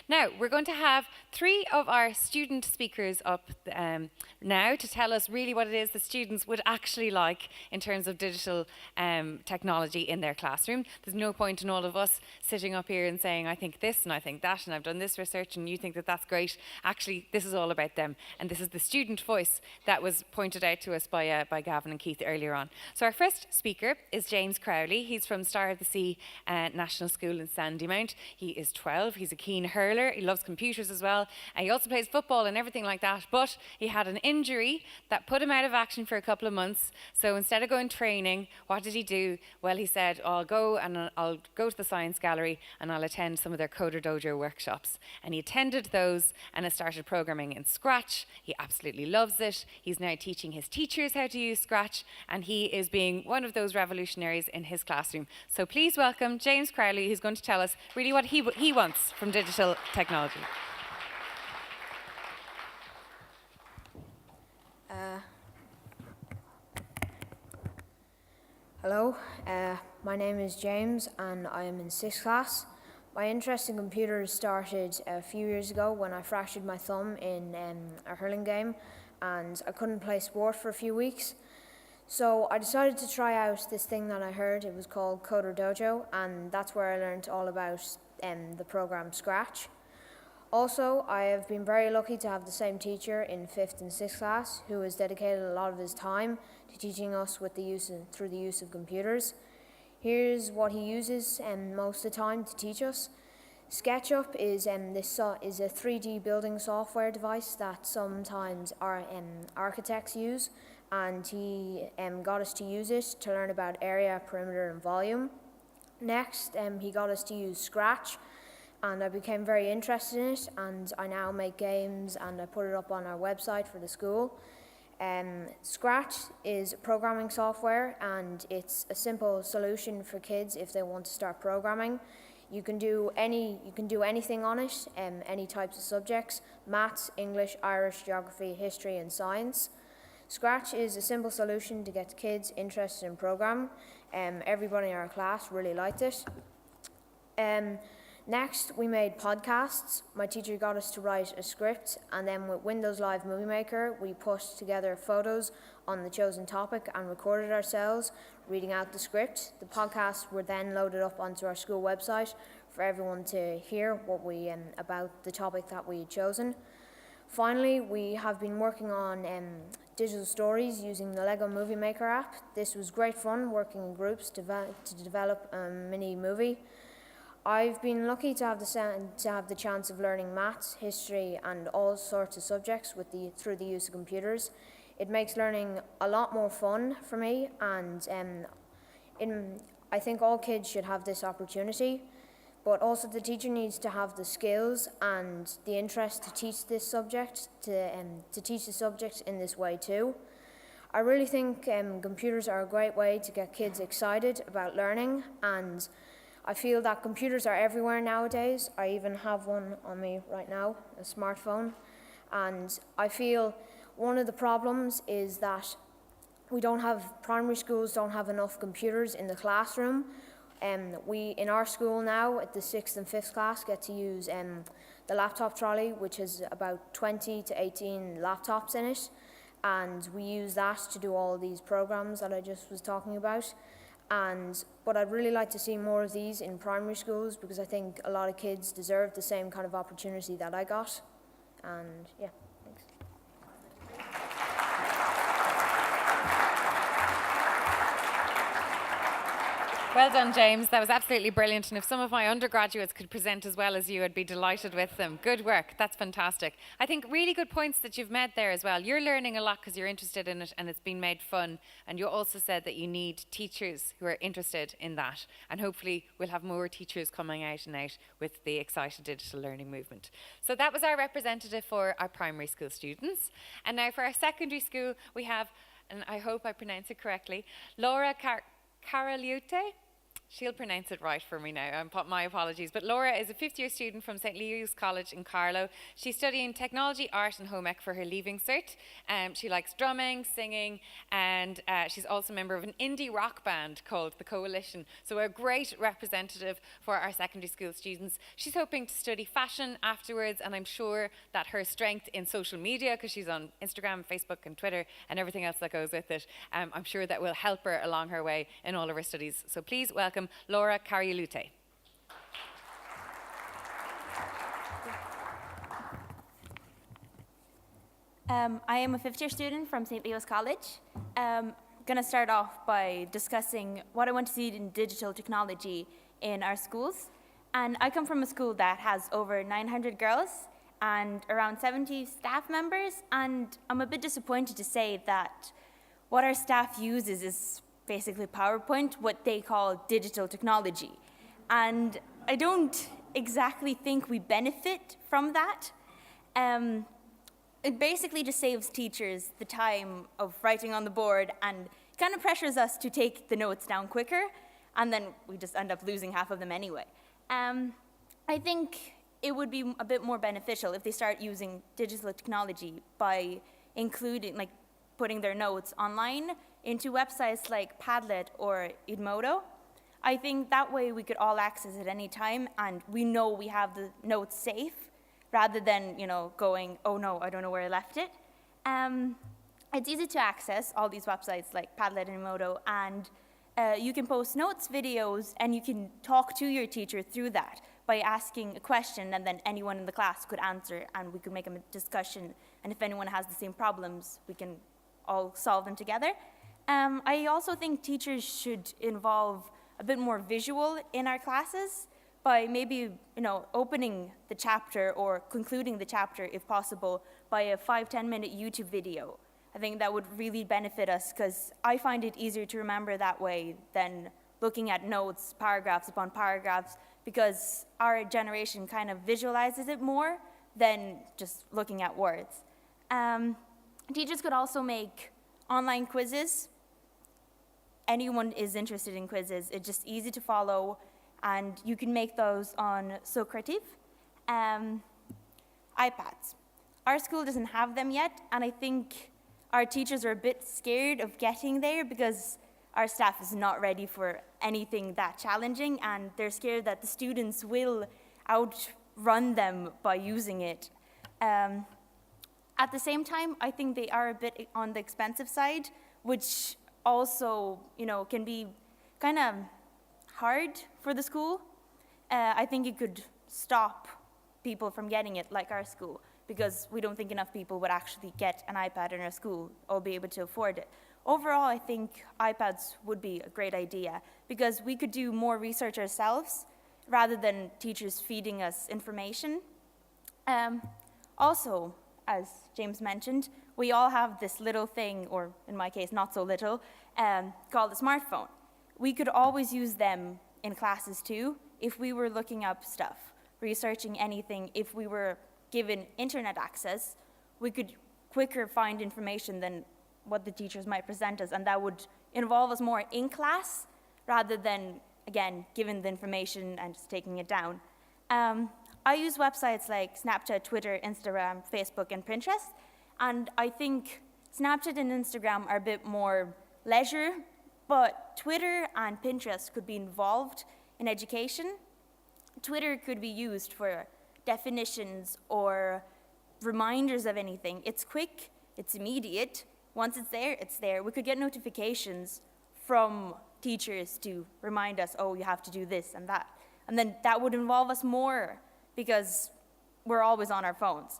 Now, we're going to have three of our student speakers up now to tell us really what it is the students would actually like in terms of digital technology in their classroom. There's no point in all of us sitting up here and saying, I think this and I think that and I've done this research and you think that that's great. Actually, this is all about them. And this is the student voice that was pointed out to us by Gavin and Keith earlier on. So our first speaker is James Crowley. He's from Star of the Sea National School in Sandymount. He is 12. He's a keen hurler. He loves computers as well. And he also plays football and everything like that. But he had an injury that put him out of action for a couple of months. So instead of going training, what did he do? Well, he said, I'll go to the Science Gallery and I'll attend some of their Coder Dojo workshops. And he attended those and has started programming in Scratch. He absolutely loves it. He's now teaching his teachers how to use Scratch, and he is being one of those revolutionaries in his classroom. So please welcome James Crowley, who's going to tell us really what he wants from digital technology. Hello, my name is James and I am in 6th class. My interest in computers started a few years ago when I fractured my thumb in a hurling game and I couldn't play sport for a few weeks. So I decided to try out this thing that I heard. It was called Coder Dojo, and that's where I learned all about the program Scratch. Also, I have been very lucky to have the same teacher in 5th and 6th class who has dedicated a lot of his time to teaching us through the use of computers. Here's what he uses most of the time to teach us. SketchUp is a 3D building software device that sometimes our architects use, and he got us to use it to learn about area, perimeter and volume. Next, he got us to use Scratch, and I became very interested in it, and I now make games and I put it up on our website for the school. Scratch is programming software, and it's a simple solution for kids if they want to start programming. You can do anything on it, any types of subjects: maths, English, Irish, geography, history and science. Scratch is a simple solution to get kids interested in programming. Everybody in our class really liked it. Next, we made podcasts. My teacher got us to write a script, and then with Windows Live Movie Maker, we put together photos on the chosen topic and recorded ourselves reading out the script. The podcasts were then loaded up onto our school website for everyone to hear about the topic that we had chosen. Finally, we have been working on digital stories using the Lego Movie Maker app. This was great fun, working in groups to develop a mini movie. I've been lucky to have the chance of learning maths, history and all sorts of subjects through the use of computers. It makes learning a lot more fun for me, and I think all kids should have this opportunity, but also the teacher needs to have the skills and the interest to teach this subject, to teach the subject in this way too. I really think computers are a great way to get kids excited about learning, and I feel that computers are everywhere nowadays. I even have one on me right now, a smartphone. And I feel one of the problems is that primary schools don't have enough computers in the classroom. We, in our school now, at the 6th and 5th class, get to use the laptop trolley, which has about 20 to 18 laptops in it. And we use that to do all these programs that I just was talking about. But I'd really like to see more of these in primary schools, because I think a lot of kids deserve the same kind of opportunity that I got. And yeah, thanks. Well done, James. That was absolutely brilliant. And if some of my undergraduates could present as well as you, I'd be delighted with them. Good work. That's fantastic. I think really good points that you've made there as well. You're learning a lot because you're interested in it and it's been made fun. And you also said that you need teachers who are interested in that. And hopefully we'll have more teachers coming out and out with the excited digital learning movement. So that was our representative for our primary school students. And now for our secondary school, we have, and I hope I pronounce it correctly, Laura Caraliute. She'll pronounce it right for me now. My apologies. But Laura is a fifth-year student from St. Leo's College in Carlow. She's studying technology, art and home ec for her leaving cert. She likes drumming, singing, and she's also a member of an indie rock band called The Coalition. So a great representative for our secondary school students. She's hoping to study fashion afterwards, and I'm sure that her strength in social media, because she's on Instagram, Facebook and Twitter and everything else that goes with it, I'm sure that will help her along her way in all of her studies. So please welcome Laura Cariolute. I am a fifth-year student from St. Leo's College. I'm going to start off by discussing what I want to see in digital technology in our schools. And I come from a school that has over 900 girls and around 70 staff members, and I'm a bit disappointed to say that what our staff uses is basically PowerPoint, what they call digital technology. And I don't exactly think we benefit from that. It basically just saves teachers the time of writing on the board and kind of pressures us to take the notes down quicker, and then we just end up losing half of them anyway. I think it would be a bit more beneficial if they start using digital technology by including, like, putting their notes online into websites like Padlet or Edmodo. I think that way we could all access it any time and we know we have the notes safe rather than, going, oh no, I don't know where I left it. It's easy to access all these websites like Padlet and Edmodo, and you can post notes, videos, and you can talk to your teacher through that by asking a question, and then anyone in the class could answer and we could make a discussion, and if anyone has the same problems, we can all solve them together. I also think teachers should involve a bit more visual in our classes by maybe, opening the chapter or concluding the chapter, if possible, by a 5-10 minute YouTube video. I think that would really benefit us because I find it easier to remember that way than looking at notes, paragraphs upon paragraphs, because our generation kind of visualizes it more than just looking at words. Teachers could also make online quizzes. Anyone is interested in quizzes. It's just easy to follow, and you can make those on Socrative. iPads. Our school doesn't have them yet, and I think our teachers are a bit scared of getting there because our staff is not ready for anything that challenging, and they're scared that the students will outrun them by using it. At the same time, I think they are a bit on the expensive side, which also, can be kind of hard for the school. I think it could stop people from getting it, like our school, because we don't think enough people would actually get an iPad in our school or be able to afford it. Overall, I think iPads would be a great idea because we could do more research ourselves rather than teachers feeding us information. Also, as James mentioned, we all have this little thing, or in my case, not so little, called a smartphone. We could always use them in classes too if we were looking up stuff, researching anything. If we were given internet access, we could quicker find information than what the teachers might present us, and that would involve us more in class rather than, again, given the information and just taking it down. I use websites like Snapchat, Twitter, Instagram, Facebook, and Pinterest, and I think Snapchat and Instagram are a bit more leisure, but Twitter and Pinterest could be involved in education. Twitter could be used for definitions or reminders of anything. It's quick, it's immediate. Once it's there, it's there. We could get notifications from teachers to remind us, oh, you have to do this and that. And then that would involve us more because we're always on our phones.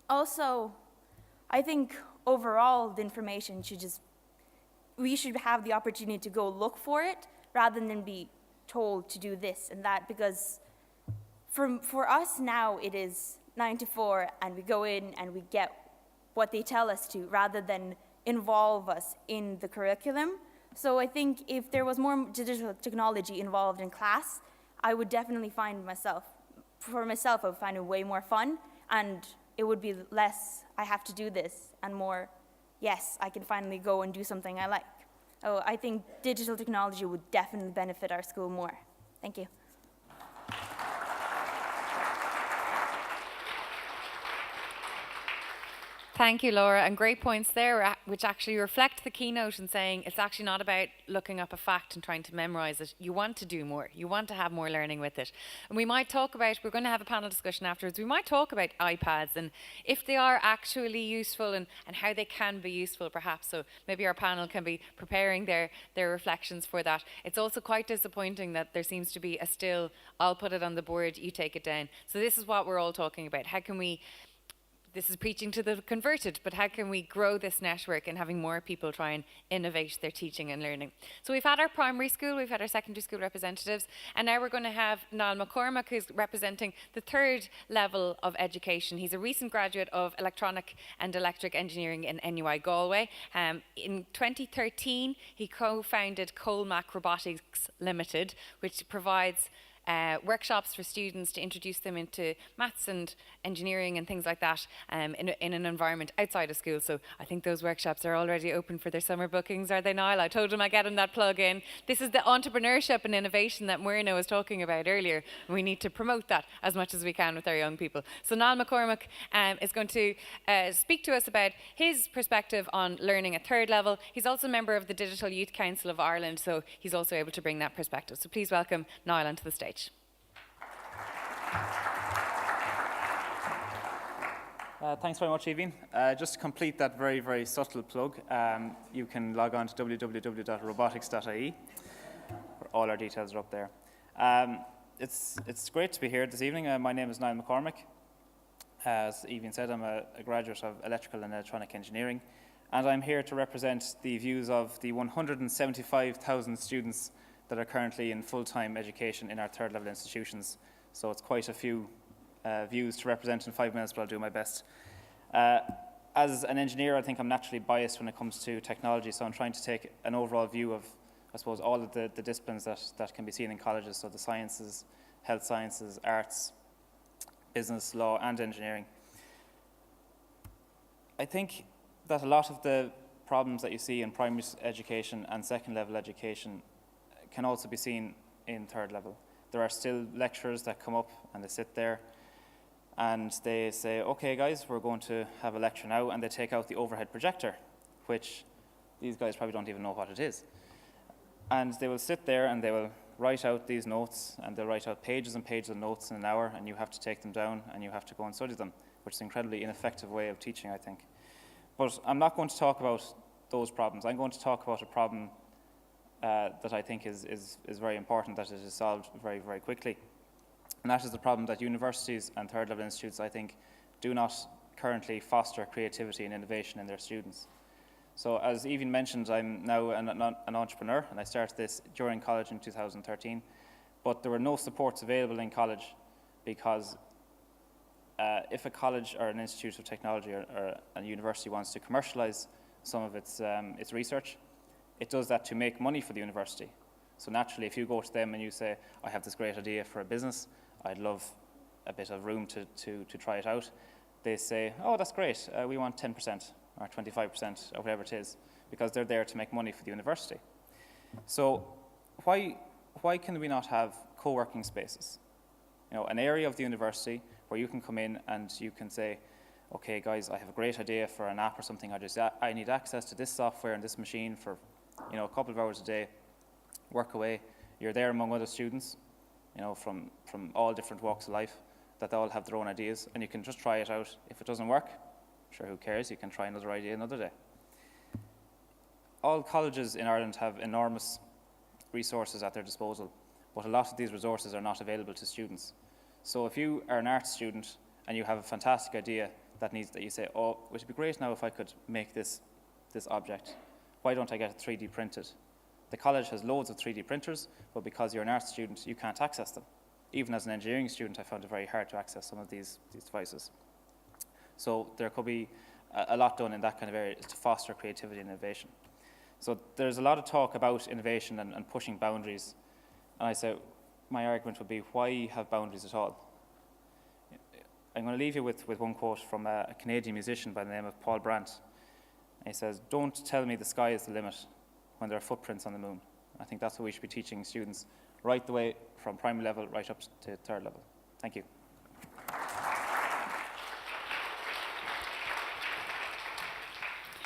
Also, I think overall the information we should have the opportunity to go look for it rather than be told to do this and that, because for us now it is 9 to 4 and we go in and we get what they tell us to rather than involve us in the curriculum. So I think if there was more digital technology involved in class, I would definitely I would find it way more fun, and it would be less, I have to do this, and more, yes, I can finally go and do something I like. Oh, I think digital technology would definitely benefit our school more. Thank you. Thank you, Laura, and great points there, which actually reflect the keynote in saying it's actually not about looking up a fact and trying to memorize it. You want to do more. You want to have more learning with it. And we might talk about, we're going to have a panel discussion afterwards, we might talk about iPads and if they are actually useful and how they can be useful perhaps. So maybe our panel can be preparing their reflections for that. It's also quite disappointing that there seems to be a still, I'll put it on the board, you take it down. So this is what we're all talking about. How can we, this is preaching to the converted, but how can we grow this network and having more people try and innovate their teaching and learning? So we've had our primary school, we've had our secondary school representatives, and now we're going to have NaN McCormick, who's representing the third level of education. He's a recent graduate of electronic and electric engineering in NUI Galway. In 2013, he co-founded Colmac Robotics Limited, which provides workshops for students to introduce them into maths and engineering and things like that in an environment outside of school. So I think those workshops are already open for their summer bookings, are they, Niall? I told him I'd get him that plug in. This is the entrepreneurship and innovation that Myrna was talking about earlier. We need to promote that as much as we can with our young people. So NaN McCormick is going to speak to us about his perspective on learning at third level. He's also a member of the Digital Youth Council of Ireland, so he's also able to bring that perspective. So please welcome Niall onto the stage. Thanks very much, Evie. Just to complete that very, very subtle plug, you can log on to www.robotics.ie. All our details are up there. It's great to be here this evening. My name is NaN McCormick. As Evie said, I'm a graduate of electrical and electronic engineering, and I'm here to represent the views of the 175,000 students that are currently in full-time education in our third-level institutions. So it's quite a few views to represent in 5 minutes, but I'll do my best. As an engineer, I think I'm naturally biased when it comes to technology, so I'm trying to take an overall view of, I suppose, all of the disciplines that can be seen in colleges, so the sciences, health sciences, arts, business, law, and engineering. I think that a lot of the problems that you see in primary education and second-level education can also be seen in third level. There are still lecturers that come up and they sit there and they say, okay guys, we're going to have a lecture now, and they take out the overhead projector, which these guys probably don't even know what it is. And they will sit there and they will write out these notes, and they'll write out pages and pages of notes in an hour, and you have to take them down and you have to go and study them, which is an incredibly ineffective way of teaching, I think. But I'm not going to talk about those problems. I'm going to talk about a problem that I think is very important, that it is solved very, very quickly. And that is the problem that universities and third-level institutes, I think, do not currently foster creativity and innovation in their students. So as Evie mentioned, I'm now an entrepreneur, and I started this during college in 2013. But there were no supports available in college because if a college or an institute of technology or a university wants to commercialize some of its research, it does that to make money for the university. So naturally, if you go to them and you say, I have this great idea for a business, I'd love a bit of room to try it out, they say, oh, that's great, we want 10% or 25% or whatever it is, because they're there to make money for the university. So why can we not have co-working spaces? You know, an area of the university where you can come in and you can say, okay guys, I have a great idea for an app or something, I need access to this software and this machine for a couple of hours a day, work away. You're there among other students, from all different walks of life, that they all have their own ideas, and you can just try it out. If it doesn't work, sure, who cares? You can try another idea another day. All colleges in Ireland have enormous resources at their disposal, but a lot of these resources are not available to students. So if you are an arts student and you have a fantastic idea that you say, oh, it would be great now if I could make this object. Why don't I get it 3D printed? The college has loads of 3D printers, but because you're an arts student, you can't access them. Even as an engineering student, I found it very hard to access some of these devices. So there could be a lot done in that kind of area to foster creativity and innovation. So there's a lot of talk about innovation and pushing boundaries. And I say, my argument would be, why have boundaries at all? I'm going to leave you with one quote from a Canadian musician by the name of Paul Brandt. He says, don't tell me the sky is the limit. when there are footprints on the moon. I think that's what we should be teaching students right the way from primary level right up to third level. Thank you.